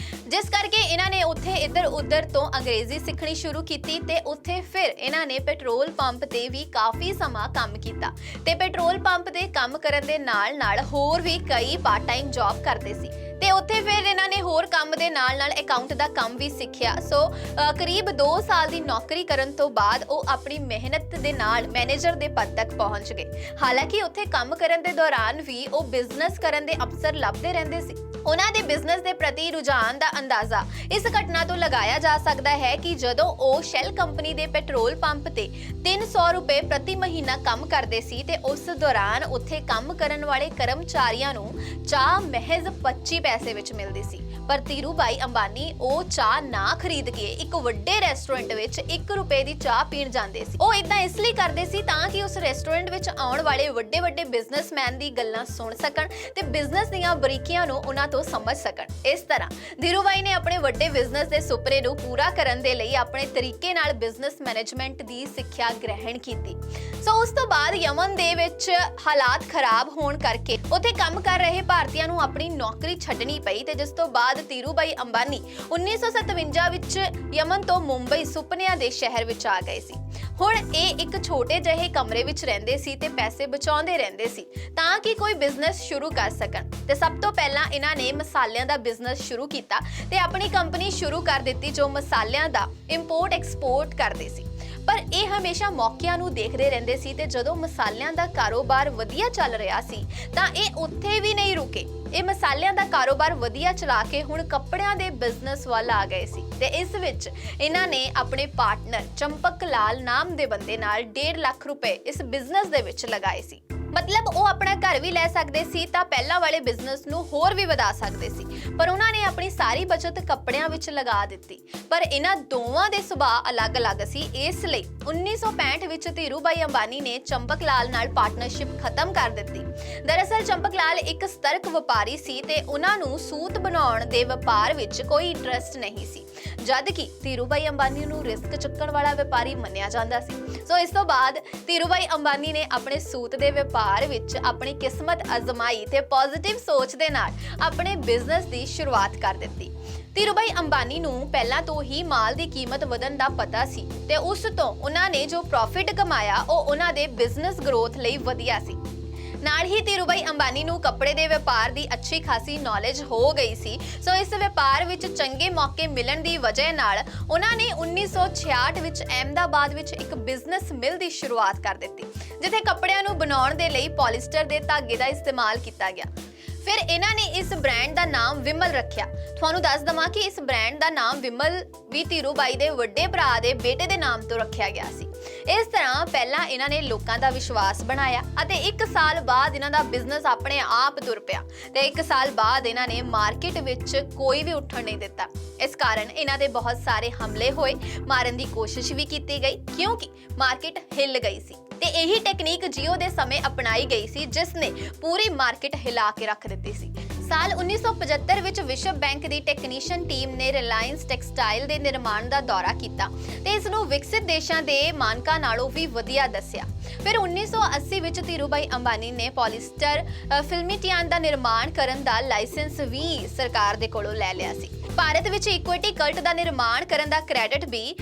ਜਿਸ ਕਰਕੇ ਇਹਨਾਂ ਨੇ ਉੱਥੇ ਇੱਧਰ-ਉੱਧਰ ਤੋਂ ਅੰਗਰੇਜ਼ੀ ਸਿੱਖਣੀ ਸ਼ੁਰੂ ਕੀਤੀ ਤੇ ਉੱਥੇ ਫਿਰ ਇਹਨਾਂ ਨੇ ਪੈਟਰੋਲ ਪੰਪ ਤੇ ਵੀ ਕਾਫੀ ਸਮਾਂ ਕੰਮ ਕੀਤਾ ਤੇ ਪੈਟਰੋਲ ਪੰਪ ਤੇ ਕੰਮ ਕਰਨ ਦੇ ਨਾਲ-ਨਾਲ ਹੋਰ ਵੀ ਕਈ ਪਾਰਟ ਟਾਈਮ ਜੌਬ ਕਰਦੇ ਸੀ ਤੇ ਉੱਥੇ ਫਿਰ ਇਹਨਾਂ ਨੇ ਹੋਰ ਕੰਮ ਦੇ ਨਾਲ-ਨਾਲ ਅਕਾਊਂਟ ਦਾ ਕੰਮ ਵੀ ਸਿੱਖਿਆ। ਸੋ ਕਰੀਬ 2 ਸਾਲ ਦੀ ਨੌਕਰੀ ਕਰਨ ਤੋਂ ਬਾਅਦ ਉਹ ਆਪਣੀ ਮਿਹਨਤ ਦੇ ਨਾਲ ਮੈਨੇਜਰ ਦੇ ਪਦ ਤੱਕ ਪਹੁੰਚ ਗਏ। ਹਾਲਾਂਕਿ ਉੱਥੇ ਕੰਮ ਕਰਨ ਦੇ ਦੌਰਾਨ ਵੀ ਉਹ ਬਿਜ਼ਨਸ ਕਰਨ ਦੇ ਅਵਸਰ ਲੱਭਦੇ ਰਹਿੰਦੇ ਸੀ। ਉਹਨਾਂ ਦੇ ਬਿਜ਼ਨਸ ਦੇ ਪ੍ਰਤੀ ਰੁਝਾਨ ਦਾ ਅੰਦਾਜ਼ਾ ਇਸ ਘਟਨਾ ਤੋਂ ਲਗਾਇਆ ਜਾ ਸਕਦਾ ਹੈ ਕਿ ਜਦੋਂ ਉਹ ਸ਼ੈਲ ਕੰਪਨੀ ਦੇ ਪੈਟਰੋਲ ਪੰਪ ਤੇ 300 ਰੁਪਏ ਪ੍ਰਤੀ ਮਹੀਨਾ ਕੰਮ ਕਰਦੇ ਸੀ ਤੇ ਉਸ ਦੌਰਾਨ ਉੱਥੇ ਕੰਮ ਕਰਨ ਵਾਲੇ ਕਰਮਚਾਰੀਆਂ ਨੂੰ ਚਾਹ ਮਹਿਜ਼ 25 ਪੈਸੇ ਵਿੱਚ ਮਿਲਦੀ ਸੀ। ਪਰ ਧੀਰੂਭਾਈ ਅੰਬਾਨੀ ਉਹ ਚਾਹ ਨਾ ਖਰੀਦ ਕੇ ਇੱਕ ਵੱਡੇ ਰੈਸਟੋਰੈਂਟ ਵਿੱਚ 1 ਰੁਪਏ ਦੀ ਚਾਹ ਪੀਣ ਜਾਂਦੇ ਸੀ। ਉਹ ਇਦਾਂ ਇਸ ਲਈ ਕਰਦੇ ਸੀ ਤਾਂ ਕਿ ਉਸ ਰੈਸਟੋਰੈਂਟ ਵਿੱਚ ਆਉਣ ਵਾਲੇ ਵੱਡੇ ਬਿਜ਼ਨਸਮੈਨ ਦੀ ਗੱਲਾਂ ਸੁਣ ਸਕਣ ਤੇ ਬਿਜ਼ਨਸ ਦੀਆਂ ਬਰੀਕੀਆਂ ਨੂੰ ਉਹਨਾਂ ਤੋਂ ਸਮਝ ਸਕਣ। ਇਸ ਤਰ੍ਹਾਂ ਧੀਰੂਭਾਈ ਨੇ ਆਪਣੇ ਵੱਡੇ ਬਿਜ਼ਨਸ ਦੇ ਸੁਪਨੇ ਨੂੰ ਪੂਰਾ ਕਰਨ ਦੇ ਲਈ ਆਪਣੇ ਤਰੀਕੇ ਨਾਲ ਬਿਜ਼ਨਸ ਮੈਨੇਜਮੈਂਟ ਦੀ ਸਿੱਖਿਆ ਗ੍ਰਹਿਣ ਕੀਤੀ। ਸੋ ਉਸ ਤੋਂ ਬਾਅਦ ਯਮਨ ਦੇ ਵਿੱਚ ਹਾਲਾਤ ਖਰਾਬ ਹੋਣ ਕਰਕੇ ਉੱਥੇ ਕੰਮ ਕਰ ਰਹੇ ਭਾਰਤੀਆਂ ਨੂੰ ਆਪਣੀ ਨੌਕਰੀ ਛੱਡਣੀ ਪਈ ਤੇ ਜਿਸ ਤੋਂ ਬਾਅਦ ਧੀਰੂਭਾਈ ਅੰਬਾਨੀ 1957 ਵਿੱਚ ਯਮਨ ਤੋਂ ਮੁੰਬਈ ਸੁਪਨਿਆਂ ਦੇ ਸ਼ਹਿਰ ਵਿੱਚ ਆ ਗਏ ਸੀ। ਹੁਣ ਇਹ ਇੱਕ ਛੋਟੇ ਜਿਹੇ ਕਮਰੇ ਵਿੱਚ ਰਹਿੰਦੇ ਸੀ ਤੇ ਪੈਸੇ ਬਚਾਉਂਦੇ ਰਹਿੰਦੇ ਸੀ ਤਾਂ ਕਿ ਕੋਈ ਬਿਜ਼ਨਸ ਸ਼ੁਰੂ ਕਰ ਸਕਣ ਤੇ ਸਭ ਤੋਂ ਪਹਿਲਾਂ ਇਹਨਾਂ ਨੇ ਮਸਾਲਿਆਂ ਦਾ ਬਿਜ਼ਨਸ ਸ਼ੁਰੂ ਕੀਤਾ ਤੇ ਆਪਣੀ ਕੰਪਨੀ ਸ਼ੁਰੂ ਕਰ ਦਿੱਤੀ ਜੋ ਮਸਾਲਿਆਂ ਦਾ ਇੰਪੋਰਟ ਐਕਸਪੋਰਟ ਕਰਦੇ ਸੀ। ਪਰ ਇਹ ਹਮੇਸ਼ਾ ਮੌਕਿਆਂ ਨੂੰ ਦੇਖਦੇ ਰਹਿੰਦੇ ਸੀ ਤੇ ਜਦੋਂ ਮਸਾਲਿਆਂ ਦਾ ਕਾਰੋਬਾਰ ਵਧੀਆ ਚੱਲ ਰਿਹਾ ਸੀ ਤਾਂ ਇਹ ਉੱਥੇ ਵੀ ਨਹੀਂ ਰੁਕੇ। ਇਹ ਮਸਾਲਿਆਂ ਦਾ ਕਾਰੋਬਾਰ ਵਧੀਆ ਚਲਾ ਕੇ ਹੁਣ ਕੱਪੜਿਆਂ ਦੇ ਬਿਜ਼ਨਸ ਵੱਲ ਆ ਗਏ ਸੀ ਤੇ ਇਸ ਵਿੱਚ ਇਹਨਾਂ ਨੇ ਆਪਣੇ ਪਾਰਟਨਰ ਚੰਪਕ ਲਾਲ ਨਾਮ ਦੇ ਬੰਦੇ ਨਾਲ 1.5 ਲੱਖ ਰੁਪਏ ਇਸ ਬਿਜ਼ਨਸ ਦੇ ਵਿੱਚ ਲਗਾਏ ਸੀ। ਮਤਲਬ ਉਹ ਆਪਣਾ ਘਰ ਵੀ ਲੈ ਸਕਦੇ ਸੀ ਤਾਂ ਪਹਿਲਾਂ ਵਾਲੇ ਬਿਜ਼ਨਸ ਨੂੰ ਹੋਰ ਵੀ ਵਧਾ ਸਕਦੇ ਸੀ ਪਰ ਉਹਨਾਂ ਨੇ ਆਪਣੀ ਸਾਰੀ ਬਚਤ ਕੱਪੜਿਆਂ ਵਿੱਚ ਲਗਾ ਦਿੱਤੀ। ਪਰ ਇਹਨਾਂ ਦੋਵਾਂ ਦੇ ਸੁਭਾਅ ਅਲੱਗ-ਅਲੱਗ ਸੀ, ਇਸ ਲਈ 1965 ਵਿੱਚ ਧੀਰੂਭਾਈ ਅੰਬਾਨੀ ਨੇ ਚੰਪਕ ਲਾਲ ਨਾਲ ਪਾਰਟਨਰਸ਼ਿਪ ਖਤਮ ਕਰ ਦਿੱਤੀ। ਦਰਅਸਲ ਚੰਪਕ ਲਾਲ ਇੱਕ ਸਤਰਕ ਵਪਾਰੀ ਸੀ ਤੇ ਉਹਨਾਂ ਨੂੰ ਸੂਤ ਬਣਾਉਣ ਦੇ ਵਪਾਰ ਵਿੱਚ ਕੋਈ ਇੰਟਰਸਟ ਨਹੀਂ ਸੀ, ਜਦ ਕਿ ਧੀਰੂਭਾਈ ਅੰਬਾਨੀ ਨੂੰ ਰਿਸਕ ਚੁੱਕਣ ਵਾਲਾ ਵਪਾਰੀ ਮੰਨਿਆ ਜਾਂਦਾ ਸੀ। ਸੋ ਇਸ ਤੋਂ ਬਾਅਦ ਧੀਰੂਭਾਈ ਅੰਬਾਨੀ ਨੇ ਆਪਣੇ ਸੂਤ ਦੇ ਵਪਾਰ ਵਿੱਚ ਆਪਣੀ ਕਿਸਮਤ ਅਜ਼ਮਾਈ ਤੇ ਪੋਜ਼ਿਟਿਵ ਸੋਚ ਦੇ ਨਾਲ ਆਪਣੇ ਬਿਜ਼ਨਸ ਦੀ ਸ਼ੁਰੂਆਤ ਕਰ ਦਿੱਤੀ। ਧੀਰੂਭਾਈ ਅੰਬਾਨੀ ਨੂੰ ਪਹਿਲਾਂ ਤੋਂ ਹੀ ਮਾਲ ਦੀ ਕੀਮਤ ਵਧਣ ਦਾ ਪਤਾ ਸੀ ਤੇ ਉਸ ਤੋਂ ਉਹਨਾਂ ਨੇ ਜੋ ਪ੍ਰੋਫਿਟ ਕਮਾਇਆ ਉਹ ਉਹਨਾਂ ਦੇ ਬਿਜ਼ਨਸ ਗਰੋਥ ਲਈ ਵਧੀਆ ਸੀ। ਨਾਲ ਹੀ ਧੀਰੂਭਾਈ ਅੰਬਾਨੀ ਨੂੰ ਕੱਪੜੇ ਦੇ ਵਪਾਰ ਦੀ ਅੱਛੀ ਖਾਸੀ ਨੌਲੇਜ ਹੋ ਗਈ ਸੀ। ਸੋ ਇਸ ਵਪਾਰ ਵਿੱਚ ਚੰਗੇ ਮੌਕੇ ਮਿਲਣ ਦੀ ਵਜ੍ਹਾ ਨਾਲ ਉਹਨਾਂ ਨੇ 1966 ਵਿੱਚ ਅਹਿਮਦਾਬਾਦ ਵਿੱਚ ਇੱਕ ਬਿਜ਼ਨਸ ਮਿਲ ਦੀ ਸ਼ੁਰੂਆਤ ਕਰ ਦਿੱਤੀ, ਜਿੱਥੇ ਕੱਪੜਿਆਂ ਨੂੰ ਬਣਾਉਣ ਦੇ ਲਈ ਪੋਲੀਸਟਰ ਦੇ ਧਾਗੇ ਦਾ ਇਸਤੇਮਾਲ ਕੀਤਾ ਗਿਆ। ਫਿਰ ਇਹਨਾਂ ਨੇ ਇਸ ਬ੍ਰਾਂਡ ਦਾ ਨਾਮ ਵਿਮਲ ਰੱਖਿਆ। ਤੁਹਾਨੂੰ ਦੱਸ ਦਵਾਂ ਕਿ ਇਸ ਬ੍ਰਾਂਡ ਦਾ ਨਾਮ ਵਿਮਲ ਵੀ ਧੀਰੂਭਾਈ ਦੇ ਵੱਡੇ ਭਰਾ ਦੇ ਬੇਟੇ ਦੇ ਨਾਮ ਤੋਂ ਰੱਖਿਆ ਗਿਆ ਸੀ। ਇਸ ਤਰ੍ਹਾਂ ਪਹਿਲਾਂ ਇਹਨਾਂ ਨੇ ਲੋਕਾਂ ਦਾ ਵਿਸ਼ਵਾਸ ਬਣਾਇਆ ਅਤੇ 1 ਸਾਲ ਬਾਅਦ ਇਹਨਾਂ ਦਾ ਬਿਜ਼ਨਸ ਆਪਣੇ ਆਪ ਤੁਰ ਪਿਆ ਤੇ 1 ਸਾਲ ਬਾਅਦ ਇਹਨਾਂ ਨੇ ਮਾਰਕੀਟ ਵਿੱਚ ਕੋਈ ਵੀ ਉੱਠਣ ਨਹੀਂ ਦਿੱਤਾ। ਇਸ ਕਾਰਨ ਇਹਨਾਂ ਦੇ ਬਹੁਤ ਸਾਰੇ ਹਮਲੇ ਹੋਏ, ਮਾਰਨ ਦੀ ਕੋਸ਼ਿਸ਼ ਵੀ ਕੀਤੀ ਗਈ ਕਿਉਂਕਿ ਮਾਰਕੀਟ ਹਿੱਲ ਗਈ ਸੀ ਤੇ ਇਹੀ ਟੈਕਨੀਕ ਜੀਓ ਦੇ ਸਮੇਂ ਅਪਣਾਈ ਗਈ ਸੀ, ਜਿਸ ਨੇ ਪੂਰੀ ਮਾਰਕੀਟ ਹਿਲਾ ਕੇ ਰੱਖ ਦਿੱਤੀ ਸੀ। ਸਾਲ 1975 ਵਿੱਚ ਵਿਸ਼ਵ ਬੈਂਕ ਦੀ ਟੈਕਨੀਸ਼ੀਅਨ ਟੀਮ ਨੇ ਰਿਲਾਇੰਸ ਟੈਕਸਟਾਈਲ ਦੇ ਨਿਰਮਾਣ ਦਾ ਦੌਰਾ ਕੀਤਾ ਤੇ ਇਸ ਨੂੰ ਵਿਕਸਿਤ ਦੇਸ਼ਾਂ ਦੇ ਮਾਨਕਾਂ ਨਾਲੋਂ ਵੀ ਵਧੀਆ ਦੱਸਿਆ। ਫਿਰ 1980 ਵਿੱਚ ਧੀਰੂਭਾਈ ਅੰਬਾਨੀ ਨੇ ਪੋਲੀਸਟਰ ਫਿਲਮੀਟਿਆਨ ਦਾ ਨਿਰਮਾਣ ਕਰਨ ਦਾ ਲਾਇਸੈਂਸ ਵੀ ਸਰਕਾਰ ਦੇ ਕੋਲੋਂ ਲੈ ਲਿਆ ਸੀ। ਭਾਰਤ ਵਿੱਚ ਇਕੁਇਟੀ ਕਲਟ ਦਾ ਨਿਰਮਾਣ ਕਰਨ ਦਾ ਕ੍ਰੈਡਿਟ ਵੀ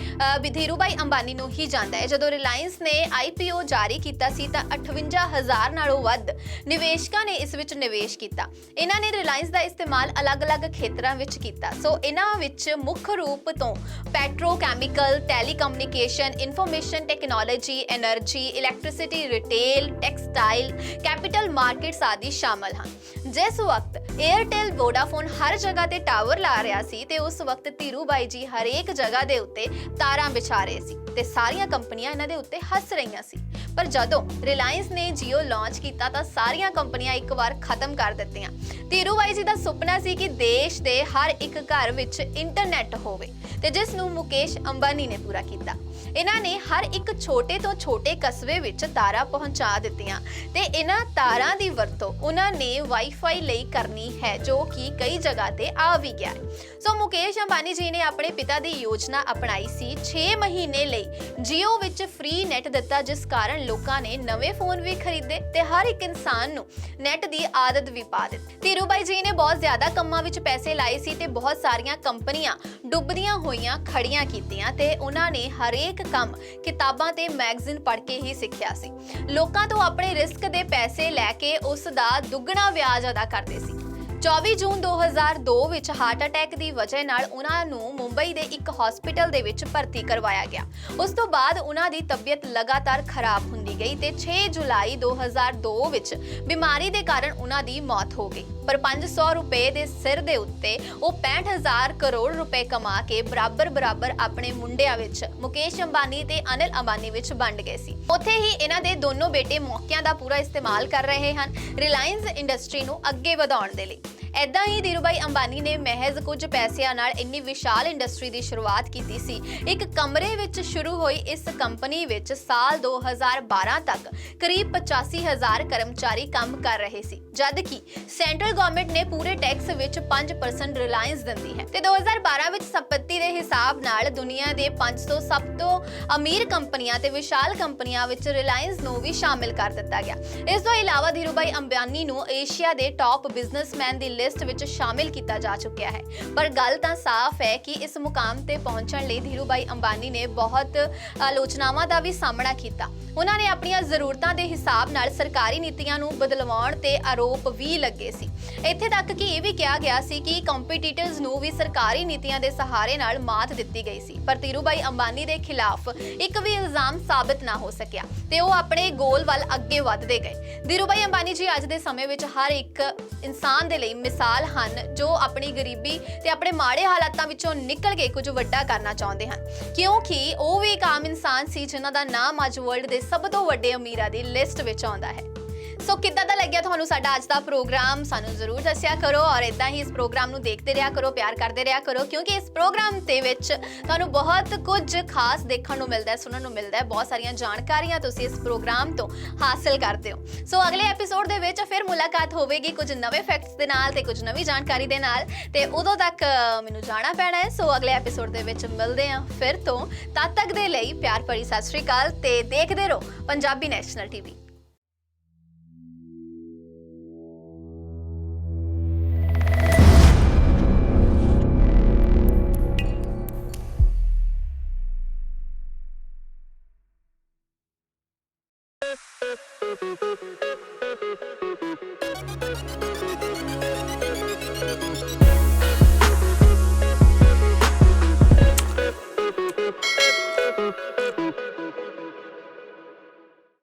ਧੀਰੂਭਾਈ ਅੰਬਾਨੀ ਨੂੰ ਹੀ ਜਾਂਦਾ ਹੈ। ਜਦੋਂ ਰਿਲਾਇੰਸ ਨੇ IPO ਜਾਰੀ ਕੀਤਾ ਸੀ ਤਾਂ 58,000 ਨਾਲੋਂ ਵੱਧ ਨਿਵੇਸ਼ਕਾਂ ਨੇ ਇਸ ਵਿੱਚ ਨਿਵੇਸ਼ ਕੀਤਾ। ਇਹਨਾਂ ਨੇ ਰਿਲਾਇੰਸ ਦਾ ਇਸਤੇਮਾਲ ਅਲੱਗ-ਅਲੱਗ ਖੇਤਰਾਂ ਵਿੱਚ ਕੀਤਾ। ਸੋ ਇਹਨਾਂ ਵਿੱਚ ਮੁੱਖ ਰੂਪ ਤੋਂ petrochemical, telecommunication, information technology, energy, electricity, retail, textile, capital markets ਆਦਿ ਸ਼ਾਮਲ ਹਨ। ਜਿਸ ਵਕਤ ਏਅਰਟੈਲ, ਵੋਡਾਫੋਨ ਹਰ ਜਗ੍ਹਾ ਤੇ ਟਾਵਰ ਲਾ ਰਿਹਾ ਸੀ ਤੇ ਉਸ ਵਕਤ ਧੀਰੂਭਾਈ ਜੀ ਹਰੇਕ ਜਗ੍ਹਾ ਦੇ ਉੱਤੇ ਤਾਰਾਂ ਵਿਛਾ ਰਹੇ ਸੀ ਤੇ ਸਾਰੀਆਂ ਕੰਪਨੀਆਂ ਇਹਨਾਂ ਦੇ ਉੱਤੇ ਹੱਸ ਰਹੀਆਂ ਸੀ। ਪਰ ਜਦੋਂ ਰਿਲਾਇੰਸ ਨੇ ਜੀਓ ਲਾਂਚ ਕੀਤਾ ਤਾਂ ਸਾਰੀਆਂ ਕੰਪਨੀਆਂ ਇੱਕ ਵਾਰ ਖਤਮ ਕਰ ਦਿੱਤੀਆਂ। ਧੀਰੂਭਾਈ ਜੀ ਦਾ ਸੁਪਨਾ ਸੀ ਕਿ ਦੇਸ਼ ਦੇ ਹਰ ਇੱਕ ਘਰ ਵਿੱਚ ਇੰਟਰਨੈਟ ਹੋਵੇ ਤੇ ਜਿਸ ਨੂੰ ਮੁਕੇਸ਼ ਅੰਬਾਨੀ ਨੇ ਪੂਰਾ ਕੀਤਾ। ਇਹਨਾਂ ਨੇ ਹਰ ਇੱਕ ਛੋਟੇ ਤੋਂ ਛੋਟੇ ਕਸਬੇ ਵਿੱਚ ਤਾਰਾਂ ਪਹੁੰਚਾ ਦਿੱਤੀਆਂ ਤੇ ਇਹਨਾਂ ਤਾਰਾਂ ਦੀ ਵਰਤੋਂ ਉਹਨਾਂ ਨੇ ਵਾਈਫਾਈ ਲਈ ਕਰਨੀ ਹੈ, ਜੋ ਕਿ ਕਈ ਜਗ੍ਹਾ ਤੇ ਆ ਵੀ ਗਿਆ ਹੈ। ਸੋ ਮੁਕੇਸ਼ ਅੰਬਾਨੀ ਜੀ ਨੇ ਆਪਣੇ ਪਿਤਾ ਦੀ ਯੋਜਨਾ ਅਪਣਾਈ ਸੀ। 6 ਮਹੀਨੇ ਲਈ ਜੀਓ ਵਿੱਚ ਫ੍ਰੀ ਨੈਟ ਦਿੱਤਾ, ਜਿਸ ਕਾਰਨ ਲੋਕਾਂ ਨੇ ਨਵੇਂ ਫੋਨ ਵੀ ਖਰੀਦੇ ਤੇ ਹਰ ਇੱਕ ਇਨਸਾਨ ਨੂੰ ਨੈਟ ਦੀ ਆਦਤ ਵੀ ਪਾ ਦਿੱਤੀ। ਧੀਰੂਭਾਈ ਜੀ ਨੇ ਬਹੁਤ ਜ਼ਿਆਦਾ ਕੰਮਾਂ ਵਿੱਚ ਪੈਸੇ ਲਾਏ ਸੀ ਤੇ ਬਹੁਤ ਸਾਰੀਆਂ ਕੰਪਨੀਆਂ ਡੁੱਬਦੀਆਂ ਹੋਈਆਂ ਖੜੀਆਂ ਕੀਤੀਆਂ ਤੇ ਉਹਨਾਂ ਨੇ ਹਰੇਕ ਕੰਮ ਕਿਤਾਬਾਂ ਤੇ ਮੈਗਜ਼ੀਨ ਪੜ੍ਹ ਕੇ ਹੀ ਸਿੱਖਿਆ ਸੀ। ਲੋਕਾਂ ਤੋਂ ਆਪਣੇ ਰਿਸਕ ਦੇ ਪੈਸੇ ਲੈ ਕੇ ਉਸ ਦਾ ਦੁੱਗਣਾ ਵਿਆਜ ਅਦਾ ਕਰਦੇ ਸੀ। 24 ਜੂਨ 2002 ਵਿੱਚ ਹਾਰਟ ਅਟੈਕ ਦੀ ਵਜ੍ਹਾ ਨਾਲ ਉਹਨਾਂ ਨੂੰ ਮੁੰਬਈ ਦੇ ਇੱਕ ਹਸਪੀਟਲ ਦੇ ਵਿੱਚ ਭਰਤੀ ਕਰਵਾਇਆ ਗਿਆ। ਉਸ ਤੋਂ ਬਾਅਦ ਉਹਨਾਂ ਦੀ ਤਬੀਅਤ ਲਗਾਤਾਰ ਖਰਾਬ ਹੁੰਦੀ ਗਈ ਤੇ 6 ਜੁਲਾਈ 2002 ਵਿੱਚ ਬਿਮਾਰੀ ਦੇ ਕਾਰਨ ਉਹਨਾਂ ਦੀ ਮੌਤ ਹੋ ਗਈ। ਪਰ 500 ਰੁਪਏ ਦੇ ਸਿਰ ਦੇ ਉੱਤੇ ਉਹ 65,000 ਕਰੋੜ ਰੁਪਏ ਕਮਾ ਕੇ ਬਰਾਬਰ ਆਪਣੇ ਮੁੰਡਿਆਂ ਵਿੱਚ ਮੁਕੇਸ਼ ਅੰਬਾਨੀ ਤੇ ਅਨਿਲ ਅੰਬਾਨੀ ਵਿੱਚ ਵੰਡ ਗਏ ਸੀ। ਉੱਥੇ ਹੀ ਇਹਨਾਂ ਦੇ ਦੋਨੋਂ ਬੇਟੇ ਮੌਕਿਆਂ ਦਾ ਪੂਰਾ ਇਸਤੇਮਾਲ ਕਰ ਰਹੇ ਹਨ ਰਿਲਾਇੰਸ ਇੰਡਸਟਰੀ ਨੂੰ ਅੱਗੇ ਵਧਾਉਣ ਦੇ ਲਈ। ਏਦਾਂ ਹੀ ਧੀਰੂਭਾਈ ਅੰਬਾਨੀ ਨੇ ਮਹਿਜ਼ ਕੁਝ ਪੈਸਿਆਂ ਨਾਲ ਇੰਨੀ ਵਿਸ਼ਾਲ ਇੰਡਸਟਰੀ ਦੀ ਸ਼ੁਰੂਆਤ ਕੀਤੀ ਸੀ। ਇੱਕ ਕਮਰੇ ਵਿੱਚ ਸ਼ੁਰੂ ਹੋਈ ਇਸ ਕੰਪਨੀ ਵਿੱਚ ਸਾਲ 2012 ਤੱਕ ਕਰੀਬ 85,000 ਕਰਮਚਾਰੀ ਕੰਮ ਕਰ ਰਹੇ ਸੀ, ਜਦ ਕਿ ਸੈਂਟਰਲ ਗਵਰਨਮੈਂਟ ਨੇ ਪੂਰੇ ਟੈਕਸ ਵਿੱਚ 5% ਰਿਲਾਇੰਸ ਦਿੰਦੀ ਹੈ ਤੇ 2012 ਵਿੱਚ ਸੰਪਤੀ ਦੇ ਹਿਸਾਬ ਨਾਲ ਦੁਨੀਆ ਦੇ 500 ਸਭ ਤੋਂ ਅਮੀਰ ਕੰਪਨੀਆਂ ਤੇ ਵਿਸ਼ਾਲ ਕੰਪਨੀਆਂ ਵਿੱਚ ਰਿਲਾਇੰਸ ਨੂੰ ਵੀ ਸ਼ਾਮਿਲ ਕਰ ਦਿੱਤਾ ਗਿਆ। ਇਸ ਤੋਂ ਇਲਾਵਾ ਧੀਰੂਭਾਈ ਅੰਬਾਨੀ ਨੂੰ ਏਸ਼ੀਆ ਦੇ ਟਾਪ ਬਿਜ਼ਨਸਮੈਨ ਦੀ ਲਿਸਟ ਵਿੱਚ ਸ਼ਾਮਿਲ ਕੀਤਾ ਜਾ ਚੁੱਕਿਆ ਹੈ। ਪਰ ਗੱਲ ਤਾਂ ਸਾਫ਼ ਹੈ ਕਿ ਇਸ ਮੁਕਾਮ ਤੇ ਪਹੁੰਚਣ ਲਈ ਧੀਰੂਭਾਈ ਅੰਬਾਨੀ ਨੇ ਬਹੁਤ ਆਲੋਚਨਾਵਾਂ ਦਾ ਵੀ ਸਾਹਮਣਾ ਕੀਤਾ। ਉਹਨਾਂ ਨੇ ਆਪਣੀਆਂ ਜ਼ਰੂਰਤਾਂ ਦੇ ਹਿਸਾਬ ਨਾਲ ਸਰਕਾਰੀ ਨੀਤੀਆਂ ਨੂੰ ਬਦਲਵਾਉਣ ਤੇ ਆਰੋਪ ਵੀ ਲੱਗੇ ਸੀ। ਇੱਥੇ ਤੱਕ ਕਿ ਇਹ ਵੀ ਕਿਹਾ ਗਿਆ ਸੀ ਕਿ ਕੰਪੀਟੀਟਰਸ ਨੂੰ ਵੀ ਸਰਕਾਰੀ ਨੀਤੀਆਂ ਦੇ ਸਹਾਰੇ ਨਾਲ ਮਾਤ ਦਿੱਤੀ ਗਈ ਸੀ। ਪਰ ਧੀਰੂਭਾਈ ਅੰਬਾਨੀ ਦੇ ਖਿਲਾਫ ਇੱਕ ਵੀ ਇਲਜ਼ਾਮ ਸਾਬਤ ਨਾ ਹੋ ਸਕਿਆ ਤੇ ਉਹ ਆਪਣੇ ਗੋਲ ਵੱਲ ਅੱਗੇ ਵਧਦੇ ਗਏ। ਧੀਰੂਭਾਈ ਅੰਬਾਨੀ ਜੀ ਅੱਜ ਦੇ ਸਮੇਂ ਵਿੱਚ ਹਰ ਇੱਕ ਇਨਸਾਨ ਦੇ ਲਈ ਮਿਸਾਲ ਹਨ, ਜੋ ਆਪਣੀ ਗਰੀਬੀ ਤੇ ਆਪਣੇ ਮਾੜੇ ਹਾਲਾਤਾਂ ਵਿੱਚੋਂ ਨਿਕਲ ਕੇ ਕੁਝ ਵੱਡਾ ਕਰਨਾ ਚਾਹੁੰਦੇ ਹਨ, ਕਿਉਂਕਿ ਉਹ ਵੀ ਇੱਕ ਆਮ ਇਨਸਾਨ ਸੀ ਜਿਨ੍ਹਾਂ ਦਾ ਨਾਮ ਅੱਜ ਵਰਲਡ ਦੇ ਸਭ ਤੋਂ ਵੱਡੇ ਅਮੀਰਾਂ ਦੀ ਲਿਸਟ ਵਿੱਚ ਆਉਂਦਾ ਹੈ। ਸੋ ਕਿੱਦਾਂ ਦਾ ਲੱਗਿਆ ਤੁਹਾਨੂੰ ਸਾਡਾ ਅੱਜ ਦਾ ਪ੍ਰੋਗਰਾਮ? ਸਾਨੂੰ ਜ਼ਰੂਰ ਦੱਸਿਆ ਕਰੋ ਔਰ ਇਦਾਂ ਹੀ ਇਸ ਪ੍ਰੋਗਰਾਮ ਨੂੰ ਦੇਖਦੇ ਰਿਹਾ ਕਰੋ, ਪਿਆਰ ਕਰਦੇ ਰਿਹਾ ਕਰੋ, ਕਿਉਂਕਿ ਇਸ ਪ੍ਰੋਗਰਾਮ ਦੇ ਵਿੱਚ ਤੁਹਾਨੂੰ ਬਹੁਤ ਕੁਝ ਖਾਸ ਦੇਖਣ ਨੂੰ ਮਿਲਦਾ ਹੈ, ਸੁਣਨ ਨੂੰ ਮਿਲਦਾ ਹੈ। ਬਹੁਤ ਸਾਰੀਆਂ ਜਾਣਕਾਰੀਆਂ ਤੁਸੀਂ ਇਸ ਪ੍ਰੋਗਰਾਮ ਤੋਂ ਹਾਸਲ ਕਰਦੇ ਹੋ। ਸੋ ਅਗਲੇ ਐਪੀਸੋਡ ਦੇ ਵਿੱਚ ਫਿਰ ਮੁਲਾਕਾਤ ਹੋਵੇਗੀ ਕੁਝ ਨਵੇਂ ਫੈਕਟਸ ਦੇ ਨਾਲ ਤੇ ਕੁਝ ਨਵੀਂ ਜਾਣਕਾਰੀ ਦੇ ਨਾਲ, ਤੇ ਉਦੋਂ ਤੱਕ ਮੈਨੂੰ ਜਾਣਾ ਪੈਣਾ ਹੈ। ਸੋ ਅਗਲੇ ਐਪੀਸੋਡ ਦੇ ਵਿੱਚ ਮਿਲਦੇ ਹਾਂ ਫਿਰ ਤੋਂ। ਤਦ ਤੱਕ ਦੇ ਲਈ ਪਿਆਰ ਭਰੀ ਸਤਿ ਸ਼੍ਰੀ ਅਕਾਲ ਤੇ ਦੇਖਦੇ ਰਹੋ Punjabi national TV. Thank you.